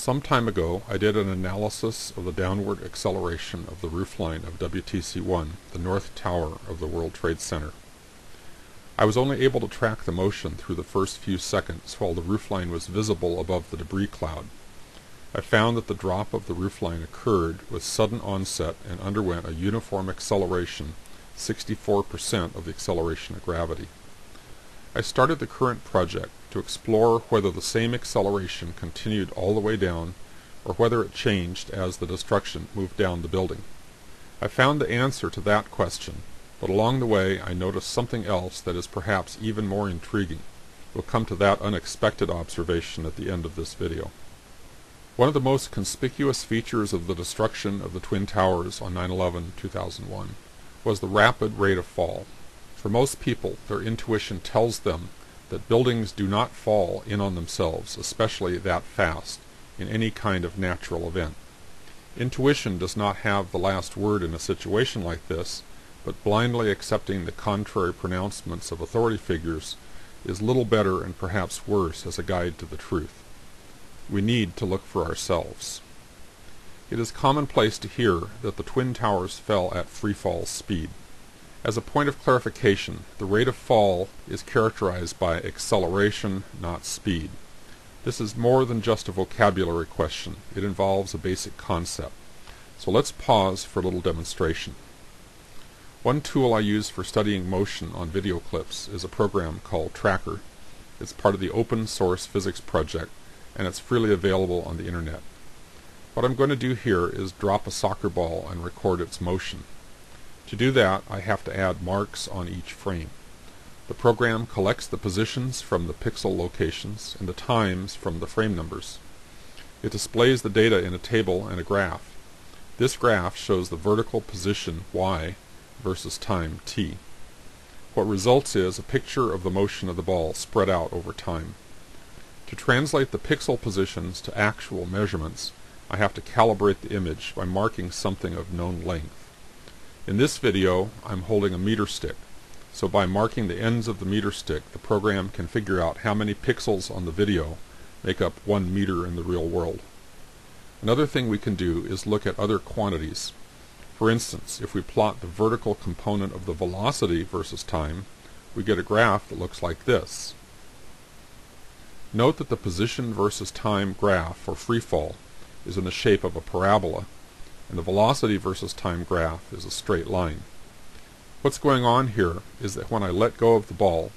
Some time ago, I did an analysis of the downward acceleration of the roofline of WTC-1, the North Tower of the World Trade Center. I was only able to track the motion through the first few seconds while the roofline was visible above the debris cloud. I found that the drop of the roofline occurred with sudden onset and underwent a uniform acceleration, 64% of the acceleration of gravity. I started the current project to explore whether the same acceleration continued all the way down or whether it changed as the destruction moved down the building. I found the answer to that question, but along the way I noticed something else that is perhaps even more intriguing. We'll come to that unexpected observation at the end of this video. One of the most conspicuous features of the destruction of the Twin Towers on 9/11/2001 was the rapid rate of fall. For most people, their intuition tells them that buildings do not fall in on themselves, especially that fast, in any kind of natural event. Intuition does not have the last word in a situation like this, but blindly accepting the contrary pronouncements of authority figures is little better and perhaps worse as a guide to the truth. We need to look for ourselves. It is commonplace to hear that the Twin Towers fell at freefall speed. As a point of clarification, the rate of fall is characterized by acceleration, not speed. This is more than just a vocabulary question. It involves a basic concept. So let's pause for a little demonstration. One tool I use for studying motion on video clips is a program called Tracker. It's part of the open source physics project, and it's freely available on the internet. What I'm going to do here is drop a soccer ball and record its motion. To do that, I have to add marks on each frame. The program collects the positions from the pixel locations and the times from the frame numbers. It displays the data in a table and a graph. This graph shows the vertical position y versus time t. What results is a picture of the motion of the ball spread out over time. To translate the pixel positions to actual measurements, I have to calibrate the image by marking something of known length. In this video, I'm holding a meter stick, so by marking the ends of the meter stick, the program can figure out how many pixels on the video make up 1 meter in the real world. Another thing we can do is look at other quantities. For instance, if we plot the vertical component of the velocity versus time, we get a graph that looks like this. Note that the position versus time graph for freefall is in the shape of a parabola, and the velocity versus time graph is a straight line. What's going on here is that when I let go of the ball,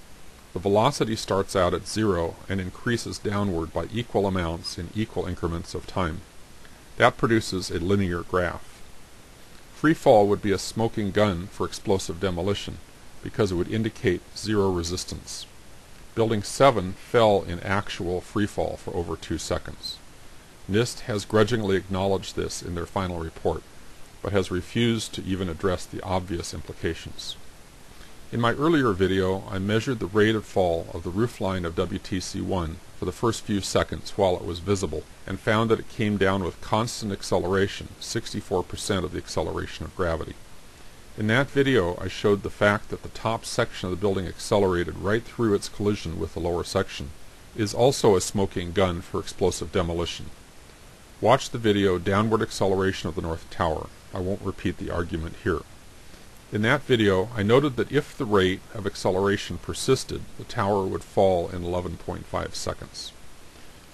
the velocity starts out at 0 and increases downward by equal amounts in equal increments of time. That produces a linear graph. Free fall would be a smoking gun for explosive demolition because it would indicate zero resistance. Building 7 fell in actual free fall for over 2 seconds. NIST has grudgingly acknowledged this in their final report, but has refused to even address the obvious implications. In my earlier video, I measured the rate of fall of the roofline of WTC-1 for the first few seconds while it was visible, and found that it came down with constant acceleration, 64% of the acceleration of gravity. In that video, I showed the fact that the top section of the building accelerated right through its collision with the lower section is also a smoking gun for explosive demolition. Watch the video Downward Acceleration of the North Tower. I won't repeat the argument here. In that video, I noted that if the rate of acceleration persisted, the tower would fall in 11.5 seconds.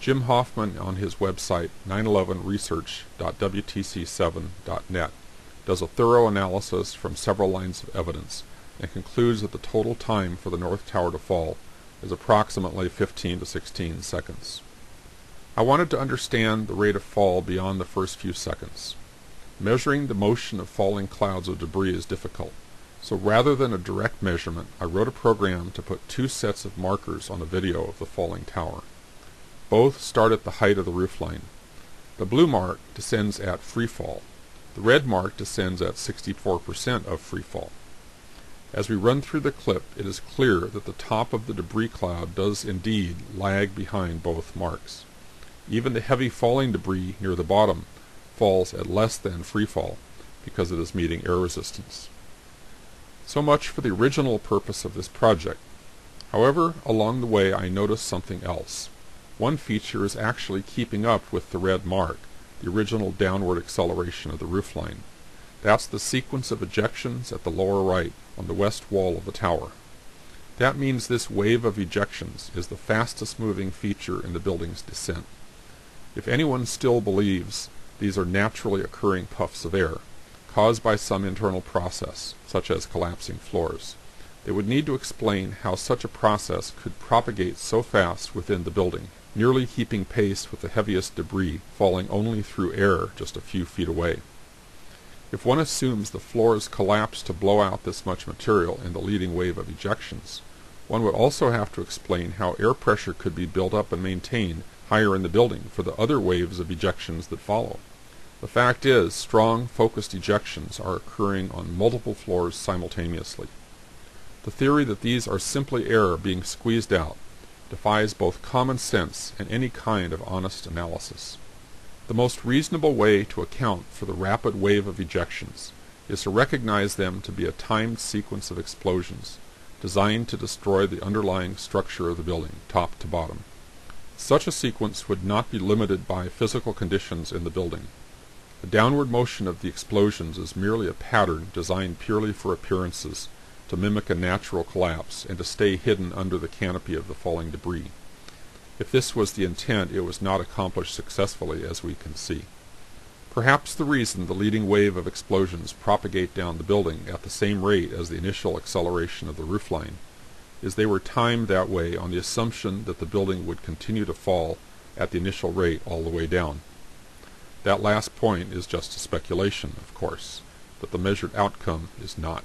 Jim Hoffman on his website 911research.wtc7.net does a thorough analysis from several lines of evidence and concludes that the total time for the North Tower to fall is approximately 15 to 16 seconds. I wanted to understand the rate of fall beyond the first few seconds. Measuring the motion of falling clouds of debris is difficult, so rather than a direct measurement, I wrote a program to put 2 sets of markers on a video of the falling tower. Both start at the height of the roofline. The blue mark descends at free fall. The red mark descends at 64% of free fall. As we run through the clip, it is clear that the top of the debris cloud does indeed lag behind both marks. Even the heavy falling debris near the bottom falls at less than free fall because it is meeting air resistance. So much for the original purpose of this project. However, along the way I noticed something else. One feature is actually keeping up with the red mark, the original downward acceleration of the roofline. That's the sequence of ejections at the lower right on the west wall of the tower. That means this wave of ejections is the fastest moving feature in the building's descent. If anyone still believes these are naturally occurring puffs of air, caused by some internal process, such as collapsing floors, they would need to explain how such a process could propagate so fast within the building, nearly keeping pace with the heaviest debris falling only through air just a few feet away. If one assumes the floors collapse to blow out this much material in the leading wave of ejections, one would also have to explain how air pressure could be built up and maintained higher in the building for the other waves of ejections that follow. The fact is, strong, focused ejections are occurring on multiple floors simultaneously. The theory that these are simply air being squeezed out defies both common sense and any kind of honest analysis. The most reasonable way to account for the rapid wave of ejections is to recognize them to be a timed sequence of explosions designed to destroy the underlying structure of the building, top to bottom. Such a sequence would not be limited by physical conditions in the building. The downward motion of the explosions is merely a pattern designed purely for appearances, to mimic a natural collapse and to stay hidden under the canopy of the falling debris. If this was the intent, it was not accomplished successfully, as we can see. Perhaps the reason the leading wave of explosions propagate down the building at the same rate as the initial acceleration of the roofline is they were timed that way on the assumption that the building would continue to fall at the initial rate all the way down. That last point is just a speculation, of course, but the measured outcome is not.